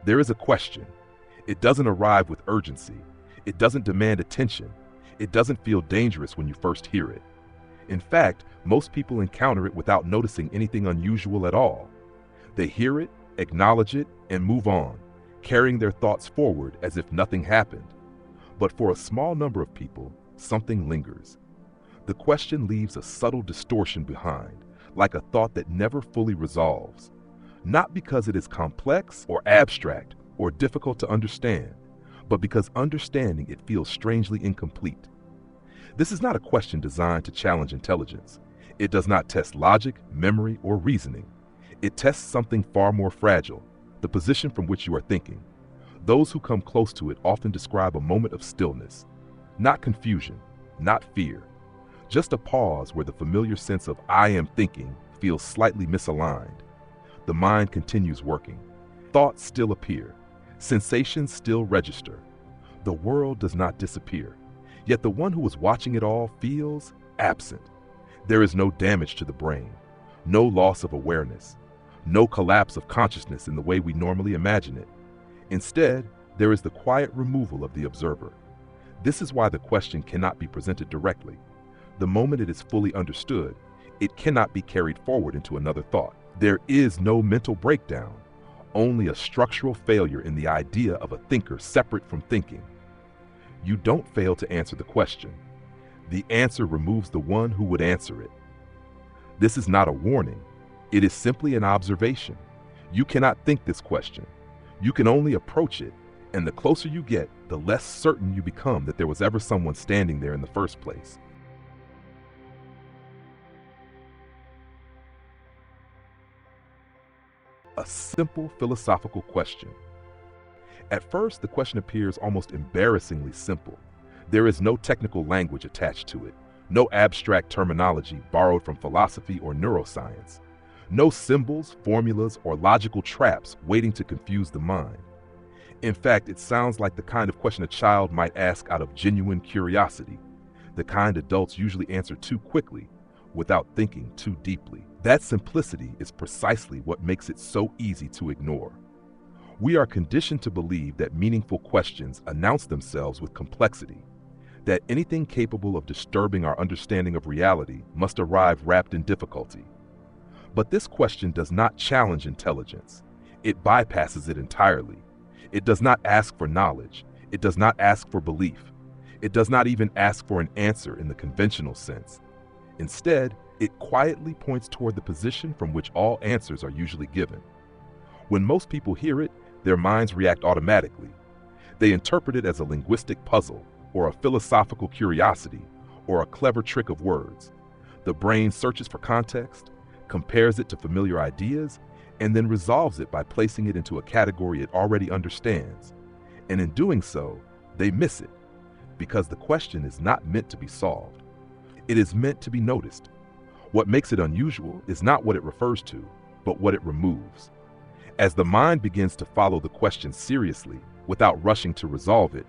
There is a question. It doesn't arrive with urgency. It doesn't demand attention. It doesn't feel dangerous when you first hear it. In fact, most people encounter it without noticing anything unusual at all. They hear it, acknowledge it, and move on, carrying their thoughts forward as if nothing happened. But for a small number of people, something lingers. The question leaves a subtle distortion behind, like a thought that never fully resolves. Not because it is complex or abstract or difficult to understand, but because understanding it feels strangely incomplete. This is not a question designed to challenge intelligence. It does not test logic, memory, or reasoning. It tests something far more fragile, the position from which you are thinking. Those who come close to it often describe a moment of stillness, not confusion, not fear, just a pause where the familiar sense of "I am thinking" feels slightly misaligned. The mind continues working. Thoughts still appear. Sensations still register. The world does not disappear. Yet the one who is watching it all feels absent. There is no damage to the brain, no loss of awareness, no collapse of consciousness in the way we normally imagine it. Instead, there is the quiet removal of the observer. This is why the question cannot be presented directly. The moment it is fully understood, it cannot be carried forward into another thought. There is no mental breakdown, only a structural failure in the idea of a thinker separate from thinking. You don't fail to answer the question. The answer removes the one who would answer it. This is not a warning. It is simply an observation. You cannot think this question. You can only approach it, and the closer you get, the less certain you become that there was ever someone standing there in the first place. A simple philosophical question. At first, the question appears almost embarrassingly simple. There is no technical language attached to it, no abstract terminology borrowed from philosophy or neuroscience, no symbols, formulas, or logical traps waiting to confuse the mind. In fact, it sounds like the kind of question a child might ask out of genuine curiosity, the kind adults usually answer too quickly, without thinking too deeply. That simplicity is precisely what makes it so easy to ignore. We are conditioned to believe that meaningful questions announce themselves with complexity, that anything capable of disturbing our understanding of reality must arrive wrapped in difficulty. But this question does not challenge intelligence. It bypasses it entirely. It does not ask for knowledge. It does not ask for belief. It does not even ask for an answer in the conventional sense. Instead, it quietly points toward the position from which all answers are usually given. When most people hear it, their minds react automatically. They interpret it as a linguistic puzzle, or a philosophical curiosity, or a clever trick of words. The brain searches for context, compares it to familiar ideas, and then resolves it by placing it into a category it already understands. And in doing so, they miss it, because the question is not meant to be solved. It is meant to be noticed. What makes it unusual is not what it refers to, but what it removes. As the mind begins to follow the question seriously, without rushing to resolve it,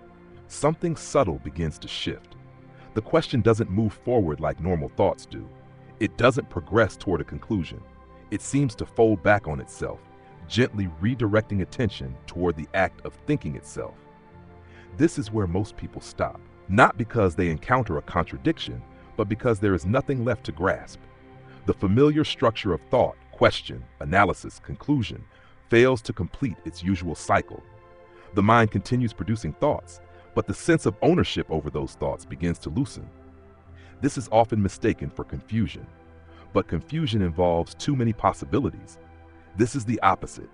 something subtle begins to shift. The question doesn't move forward like normal thoughts do. It doesn't progress toward a conclusion. It seems to fold back on itself, gently redirecting attention toward the act of thinking itself. This is where most people stop, not because they encounter a contradiction, but because there is nothing left to grasp. The familiar structure of thought, question, analysis, conclusion, fails to complete its usual cycle. The mind continues producing thoughts, but the sense of ownership over those thoughts begins to loosen. This is often mistaken for confusion, but confusion involves too many possibilities. This is the opposite.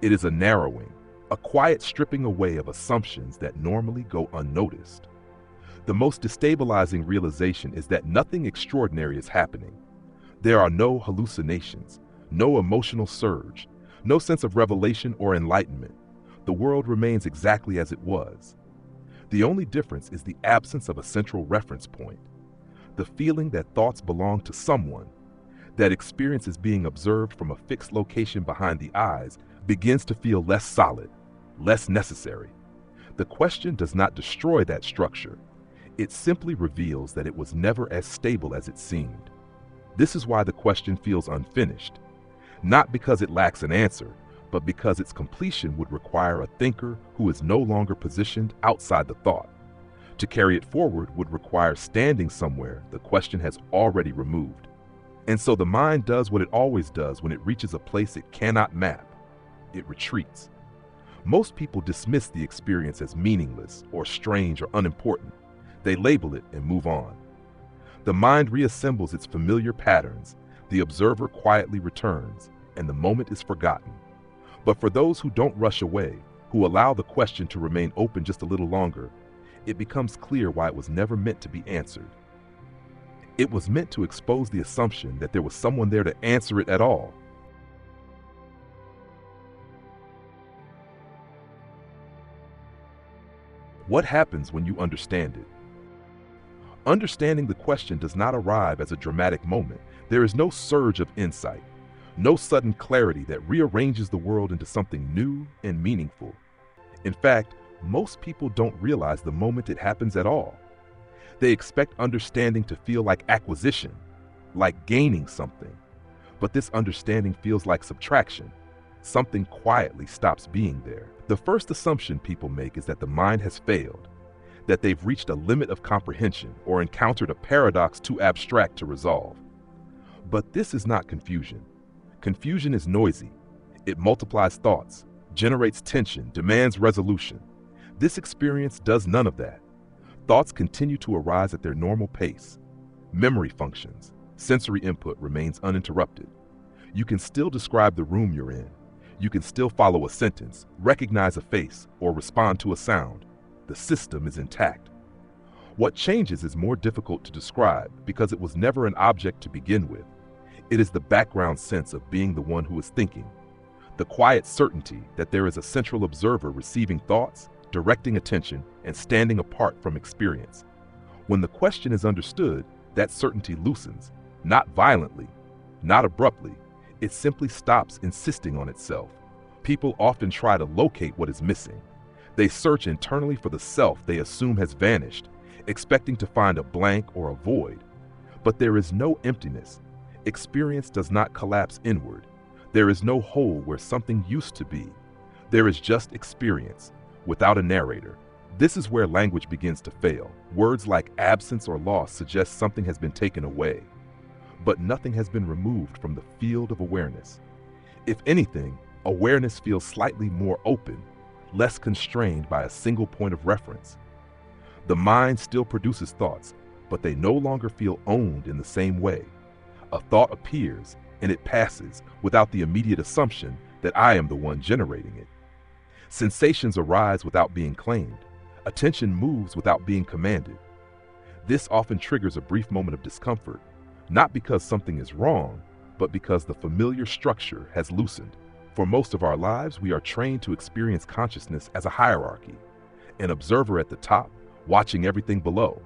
It is a narrowing, a quiet stripping away of assumptions that normally go unnoticed. The most destabilizing realization is that nothing extraordinary is happening. There are no hallucinations, no emotional surge, no sense of revelation or enlightenment. The world remains exactly as it was. The only difference is the absence of a central reference point. The feeling that thoughts belong to someone, that experience is being observed from a fixed location behind the eyes, begins to feel less solid, less necessary. The question does not destroy that structure. It simply reveals that it was never as stable as it seemed. This is why the question feels unfinished, not because it lacks an answer, but because its completion would require a thinker who is no longer positioned outside the thought. To carry it forward would require standing somewhere the question has already removed. And so the mind does what it always does when it reaches a place it cannot map. It retreats. Most people dismiss the experience as meaningless or strange or unimportant. They label it and move on. The mind reassembles its familiar patterns, the observer quietly returns, and the moment is forgotten. But for those who don't rush away, who allow the question to remain open just a little longer, it becomes clear why it was never meant to be answered. It was meant to expose the assumption that there was someone there to answer it at all. What happens when you understand it? Understanding the question does not arrive as a dramatic moment. There is no surge of insight, no sudden clarity that rearranges the world into something new and meaningful. In fact, most people don't realize the moment it happens at all. They expect understanding to feel like acquisition, like gaining something. But this understanding feels like subtraction. Something quietly stops being there. The first assumption people make is that the mind has failed, that they've reached a limit of comprehension or encountered a paradox too abstract to resolve. But this is not confusion. Confusion is noisy. It multiplies thoughts, generates tension, demands resolution. This experience does none of that. Thoughts continue to arise at their normal pace. Memory functions. Sensory input remains uninterrupted. You can still describe the room you're in. You can still follow a sentence, recognize a face, or respond to a sound. The system is intact. What changes is more difficult to describe because it was never an object to begin with. It is the background sense of being the one who is thinking. The quiet certainty that there is a central observer receiving thoughts, directing attention, and standing apart from experience. When the question is understood, that certainty loosens, not violently, not abruptly. It simply stops insisting on itself. People often try to locate what is missing. They search internally for the self they assume has vanished, expecting to find a blank or a void. But there is no emptiness. Experience does not collapse inward. There is no hole where something used to be. There is just experience, without a narrator. This is where language begins to fail. Words like absence or loss suggest something has been taken away. But nothing has been removed from the field of awareness. If anything, awareness feels slightly more open, less constrained by a single point of reference. The mind still produces thoughts, but they no longer feel owned in the same way. A thought appears, and it passes without the immediate assumption that I am the one generating it. Sensations arise without being claimed. Attention moves without being commanded. This often triggers a brief moment of discomfort, not because something is wrong, but because the familiar structure has loosened. For most of our lives, we are trained to experience consciousness as a hierarchy, an observer at the top, watching everything below.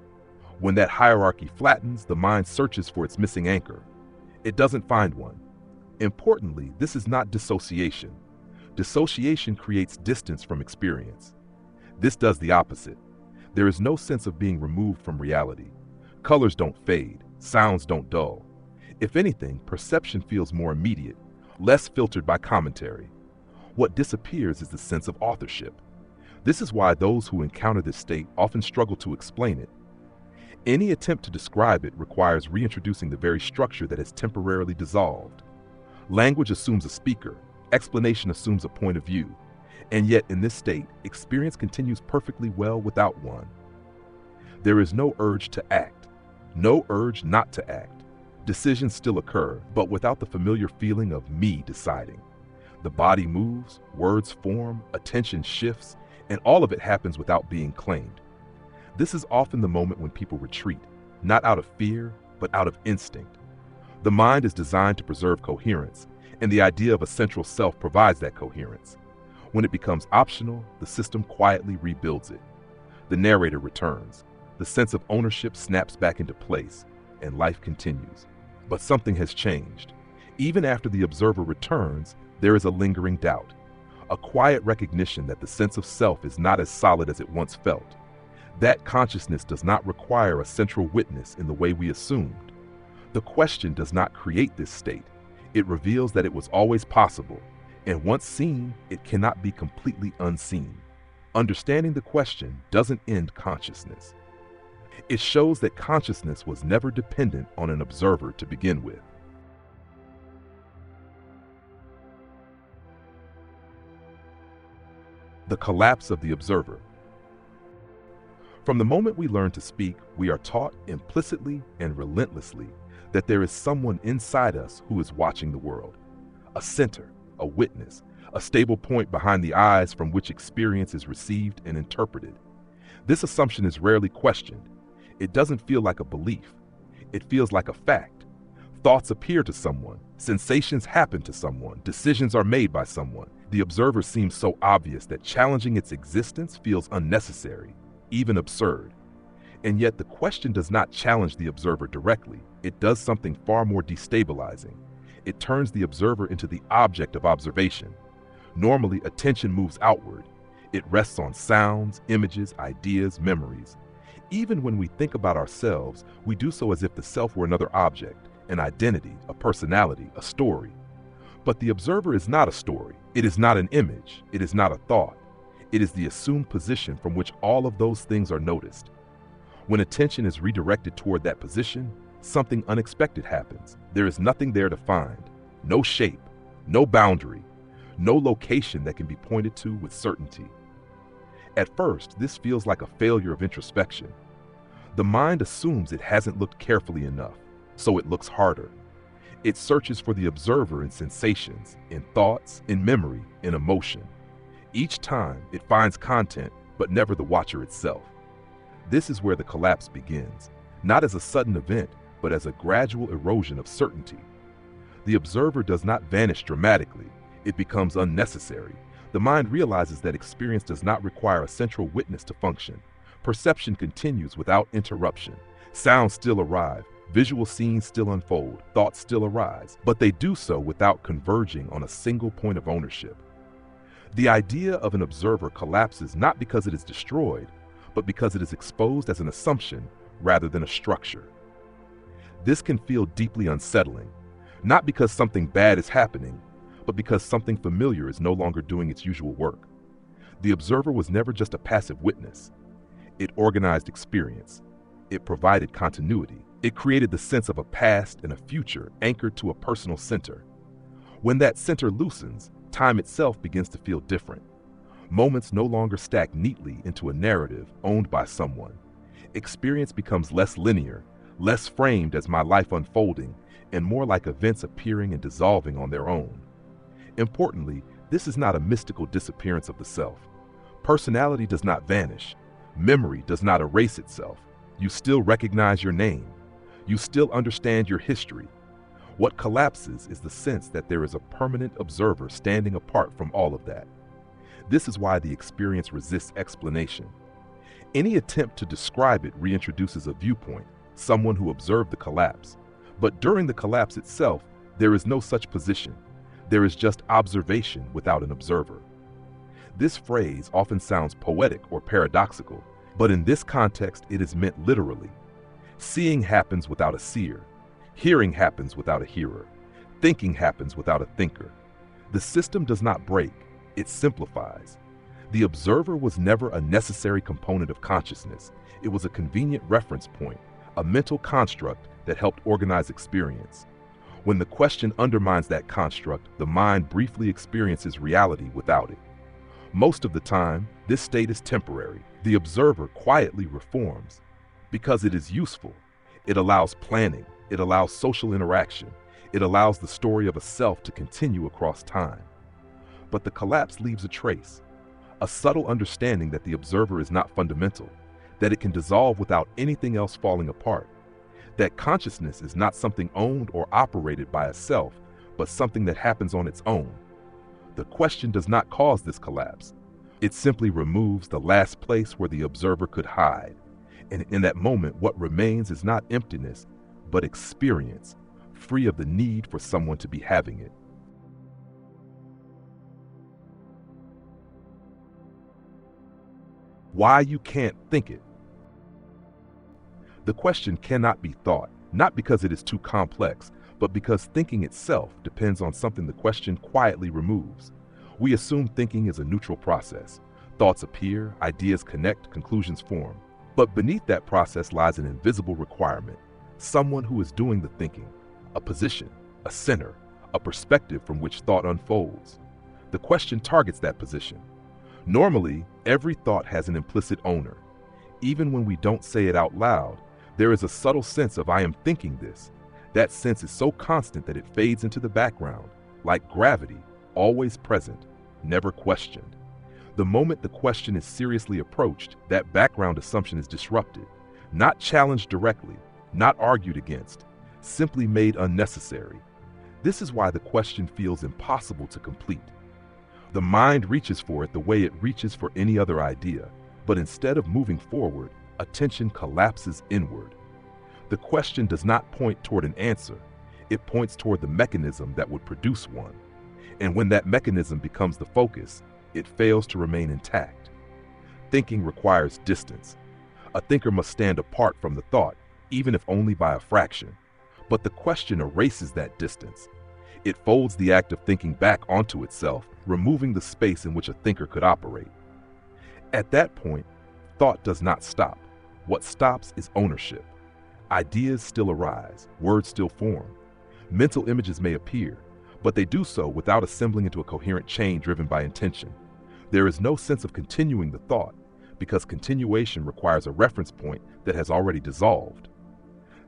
When that hierarchy flattens, the mind searches for its missing anchor. It doesn't find one. Importantly, this is not dissociation. Dissociation creates distance from experience. This does the opposite. There is no sense of being removed from reality. Colors don't fade. Sounds don't dull. If anything, perception feels more immediate, less filtered by commentary. What disappears is the sense of authorship. This is why those who encounter this state often struggle to explain it. Any attempt to describe it requires reintroducing the very structure that has temporarily dissolved. Language assumes a speaker, explanation assumes a point of view, and yet in this state, experience continues perfectly well without one. There is no urge to act. No urge not to act. Decisions still occur, but without the familiar feeling of me deciding. The body moves, words form, attention shifts, and all of it happens without being claimed. This is often the moment when people retreat, not out of fear, but out of instinct. The mind is designed to preserve coherence, and the idea of a central self provides that coherence. When it becomes optional, the system quietly rebuilds it. The narrator returns. The sense of ownership snaps back into place, and life continues. But something has changed. Even after the observer returns, there is a lingering doubt, a quiet recognition that the sense of self is not as solid as it once felt. That consciousness does not require a central witness in the way we assumed. The question does not create this state. It reveals that it was always possible, And once seen, it cannot be completely unseen. Understanding the question doesn't end consciousness. It shows that consciousness was never dependent on an observer to begin with. The collapse of the observer. From the moment we learn to speak, we are taught implicitly and relentlessly that there is someone inside us who is watching the world. A center, a witness, a stable point behind the eyes from which experience is received and interpreted. This assumption is rarely questioned. It doesn't feel like a belief. It feels like a fact. Thoughts appear to someone. Sensations happen to someone. Decisions are made by someone. The observer seems so obvious that challenging its existence feels unnecessary, even absurd. And yet the question does not challenge the observer directly. It does something far more destabilizing. It turns the observer into the object of observation. Normally, attention moves outward. It rests on sounds, images, ideas, memories. Even when we think about ourselves, we do so as if the self were another object, an identity, a personality, a story. But the observer is not a story. It is not an image. It is not a thought. It is the assumed position from which all of those things are noticed. When attention is redirected toward that position, something unexpected happens. There is nothing there to find. No shape, no boundary, no location that can be pointed to with certainty. At first, this feels like a failure of introspection. The mind assumes it hasn't looked carefully enough, so it looks harder. It searches for the observer in sensations, in thoughts, in memory, in emotion. Each time, it finds content, but never the watcher itself. This is where the collapse begins, not as a sudden event, but as a gradual erosion of certainty. The observer does not vanish dramatically. It becomes unnecessary. The mind realizes that experience does not require a central witness to function. Perception continues without interruption. Sounds still arrive, visual scenes still unfold, thoughts still arise, but they do so without converging on a single point of ownership. The idea of an observer collapses not because it is destroyed, but because it is exposed as an assumption rather than a structure. This can feel deeply unsettling, not because something bad is happening, but because something familiar is no longer doing its usual work. The observer was never just a passive witness. It organized experience. It provided continuity. It created the sense of a past and a future anchored to a personal center. When that center loosens, time itself begins to feel different. Moments no longer stack neatly into a narrative owned by someone. Experience becomes less linear, less framed as my life unfolding, and more like events appearing and dissolving on their own. Importantly, this is not a mystical disappearance of the self. Personality does not vanish. Memory does not erase itself. You still recognize your name. You still understand your history. What collapses is the sense that there is a permanent observer standing apart from all of that. This is why the experience resists explanation. Any attempt to describe it reintroduces a viewpoint, someone who observed the collapse. But during the collapse itself, there is no such position. There is just observation without an observer. This phrase often sounds poetic or paradoxical, but in this context it is meant literally. Seeing happens without a seer. Hearing happens without a hearer. Thinking happens without a thinker. The system does not break, it simplifies. The observer was never a necessary component of consciousness. It was a convenient reference point, a mental construct that helped organize experience. When the question undermines that construct, the mind briefly experiences reality without it. Most of the time, this state is temporary. The observer quietly reforms. Because it is useful, it allows planning, it allows social interaction, it allows the story of a self to continue across time. But the collapse leaves a trace, a subtle understanding that the observer is not fundamental, that it can dissolve without anything else falling apart, that consciousness is not something owned or operated by a self, but something that happens on its own. The question does not cause this collapse. It simply removes the last place where the observer could hide. And in that moment, what remains is not emptiness, but experience, free of the need for someone to be having it. Why you can't think it. The question cannot be thought, not because it is too complex, but because thinking itself depends on something the question quietly removes. We assume thinking is a neutral process. Thoughts appear, ideas connect, conclusions form. But beneath that process lies an invisible requirement, someone who is doing the thinking, a position, a center, a perspective from which thought unfolds. The question targets that position. Normally, every thought has an implicit owner. Even when we don't say it out loud, there is a subtle sense of "I am thinking this." That sense is so constant that it fades into the background, like gravity, always present, never questioned. The moment the question is seriously approached, that background assumption is disrupted, not challenged directly, not argued against, simply made unnecessary. This is why the question feels impossible to complete. The mind reaches for it the way it reaches for any other idea, but instead of moving forward, attention collapses inward. The question does not point toward an answer, it points toward the mechanism that would produce one. And when that mechanism becomes the focus, it fails to remain intact. Thinking requires distance. A thinker must stand apart from the thought, even if only by a fraction. But the question erases that distance. It folds the act of thinking back onto itself, removing the space in which a thinker could operate. At that point, thought does not stop. What stops is ownership. Ideas still arise, words still form. Mental images may appear, but they do so without assembling into a coherent chain driven by intention. There is no sense of continuing the thought, because continuation requires a reference point that has already dissolved.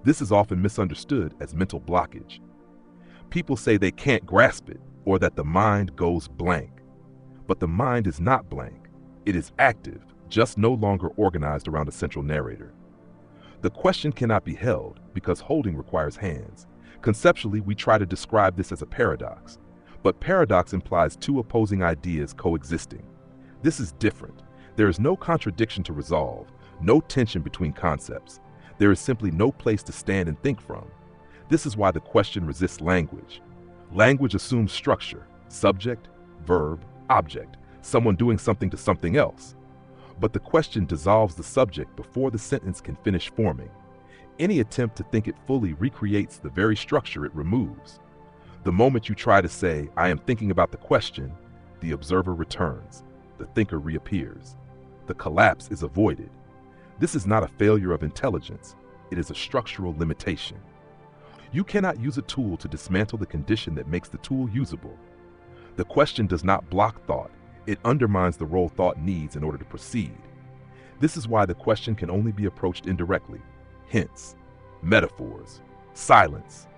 This is often misunderstood as mental blockage. People say they can't grasp it, or that the mind goes blank. But the mind is not blank. It is active, just no longer organized around a central narrator. The question cannot be held because holding requires hands. Conceptually, we try to describe this as a paradox, but paradox implies two opposing ideas coexisting. This is different. There is no contradiction to resolve, no tension between concepts. There is simply no place to stand and think from. This is why the question resists language. Language assumes structure, subject, verb, object, someone doing something to something else. But the question dissolves the subject before the sentence can finish forming. Any attempt to think it fully recreates the very structure it removes. The moment you try to say, "I am thinking about the question," the observer returns, the thinker reappears. The collapse is avoided. This is not a failure of intelligence, it is a structural limitation. You cannot use a tool to dismantle the condition that makes the tool usable. The question does not block thought, it undermines the role thought needs in order to proceed. This is why the question can only be approached indirectly. Hints, metaphors, silence,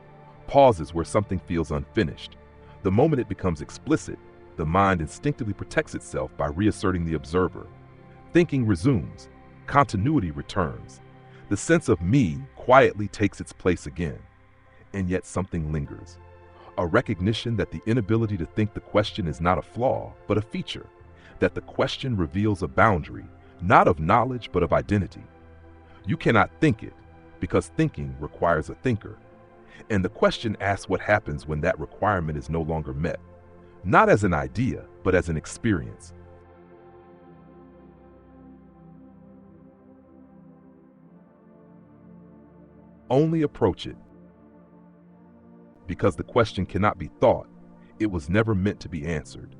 pauses where something feels unfinished. The moment it becomes explicit, the mind instinctively protects itself by reasserting the observer. Thinking resumes, continuity returns. The sense of me quietly takes its place again. And yet something lingers. A recognition that the inability to think the question is not a flaw, but a feature. That the question reveals a boundary, not of knowledge, but of identity. You cannot think it, because thinking requires a thinker. And the question asks what happens when that requirement is no longer met. Not as an idea, but as an experience. Only approach it. Because the question cannot be thought, it was never meant to be answered.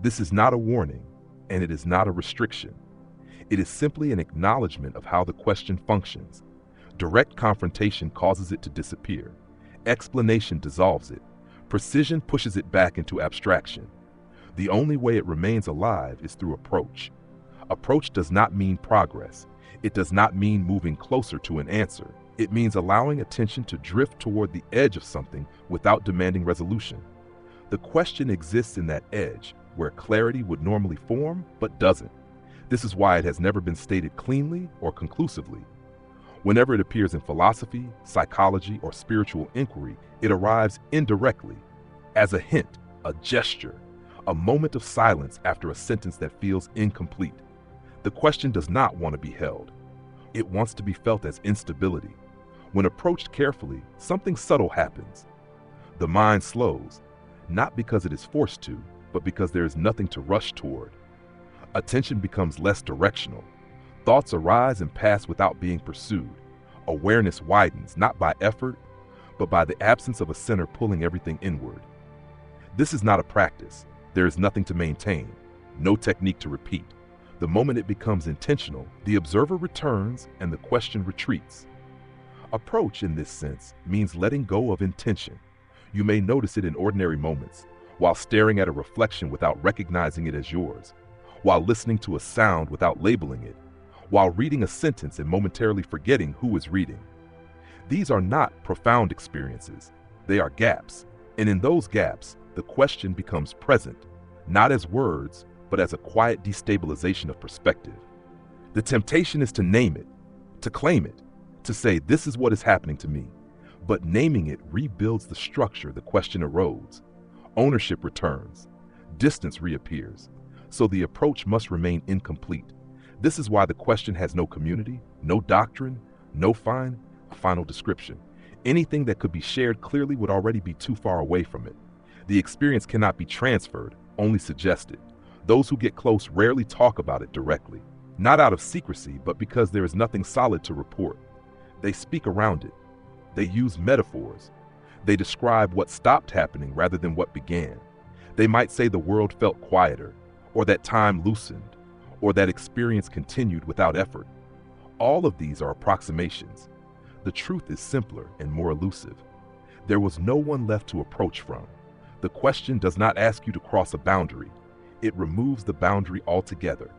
This is not a warning, and it is not a restriction. It is simply an acknowledgement of how the question functions. Direct confrontation causes it to disappear. Explanation dissolves it. Precision pushes it back into abstraction. The only way it remains alive is through approach. Approach does not mean progress. It does not mean moving closer to an answer. It means allowing attention to drift toward the edge of something without demanding resolution. The question exists in that edge, where clarity would normally form, but doesn't. This is why it has never been stated cleanly or conclusively. Whenever it appears in philosophy, psychology, or spiritual inquiry, it arrives indirectly, as a hint, a gesture, a moment of silence after a sentence that feels incomplete. The question does not want to be held. It wants to be felt as instability. When approached carefully, something subtle happens. The mind slows, not because it is forced to, but because there is nothing to rush toward. Attention becomes less directional. Thoughts arise and pass without being pursued. Awareness widens, not by effort, but by the absence of a center pulling everything inward. This is not a practice. There is nothing to maintain, no technique to repeat. The moment it becomes intentional, the observer returns and the question retreats. Approach, in this sense, means letting go of intention. You may notice it in ordinary moments, while staring at a reflection without recognizing it as yours, while listening to a sound without labeling it, while reading a sentence and momentarily forgetting who is reading. These are not profound experiences. They are gaps, and in those gaps, the question becomes present, not as words, but as a quiet destabilization of perspective. The temptation is to name it, to claim it, to say this is what is happening to me. But naming it rebuilds the structure the question erodes. Ownership returns. Distance reappears. So the approach must remain incomplete. This is why the question has no community, no doctrine, no final description. Anything that could be shared clearly would already be too far away from it. The experience cannot be transferred, only suggested. Those who get close rarely talk about it directly, not out of secrecy, but because there is nothing solid to report. They speak around it. They use metaphors. They describe what stopped happening rather than what began. They might say the world felt quieter, or that time loosened, or that experience continued without effort. All of these are approximations. The truth is simpler and more elusive. There was no one left to approach from. The question does not ask you to cross a boundary. It removes the boundary altogether.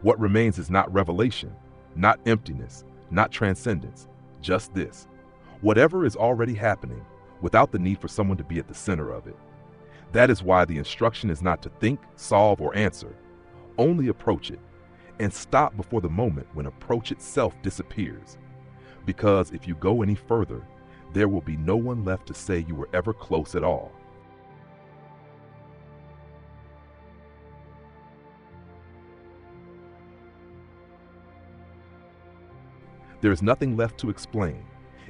What remains is not revelation, not emptiness, not transcendence, just this. Whatever is already happening, without the need for someone to be at the center of it. That is why the instruction is not to think, solve, or answer. Only approach it, and stop before the moment when approach itself disappears. Because if you go any further, there will be no one left to say you were ever close at all. There is nothing left to explain.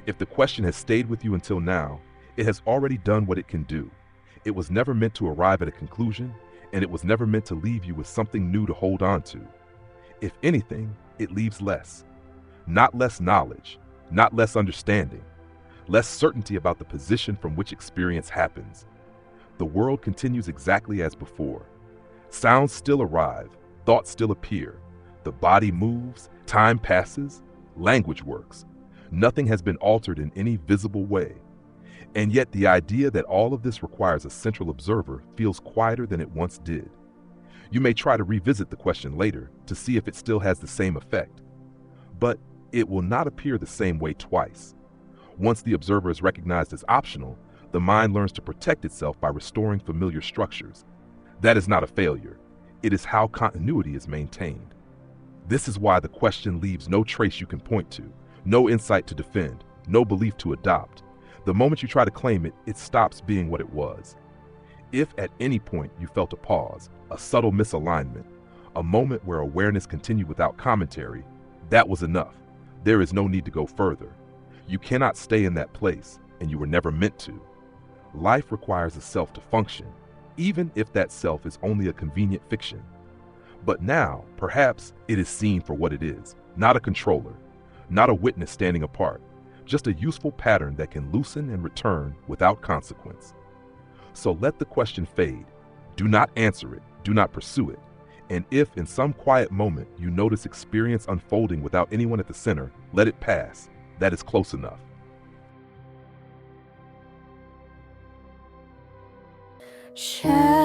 If the question has stayed with you until now, it has already done what it can do. It was never meant to arrive at a conclusion, and it was never meant to leave you with something new to hold on to. If anything, it leaves less. Not less knowledge, not less understanding, less certainty about the position from which experience happens. The world continues exactly as before. Sounds still arrive, thoughts still appear. The body moves, time passes, language works. Nothing has been altered in any visible way. And yet the idea that all of this requires a central observer feels quieter than it once did. You may try to revisit the question later to see if it still has the same effect. But it will not appear the same way twice. Once the observer is recognized as optional, the mind learns to protect itself by restoring familiar structures. That is not a failure. It is how continuity is maintained. This is why the question leaves no trace you can point to, no insight to defend, no belief to adopt. The moment you try to claim it, it stops being what it was. If at any point you felt a pause, a subtle misalignment, a moment where awareness continued without commentary, that was enough. There is no need to go further. You cannot stay in that place, and you were never meant to. Life requires a self to function, even if that self is only a convenient fiction. But now, perhaps, it is seen for what it is, not a controller, not a witness standing apart, just a useful pattern that can loosen and return without consequence. So let the question fade. Do not answer it, do not pursue it. And if in some quiet moment you notice experience unfolding without anyone at the center, let it pass. That is close enough. Share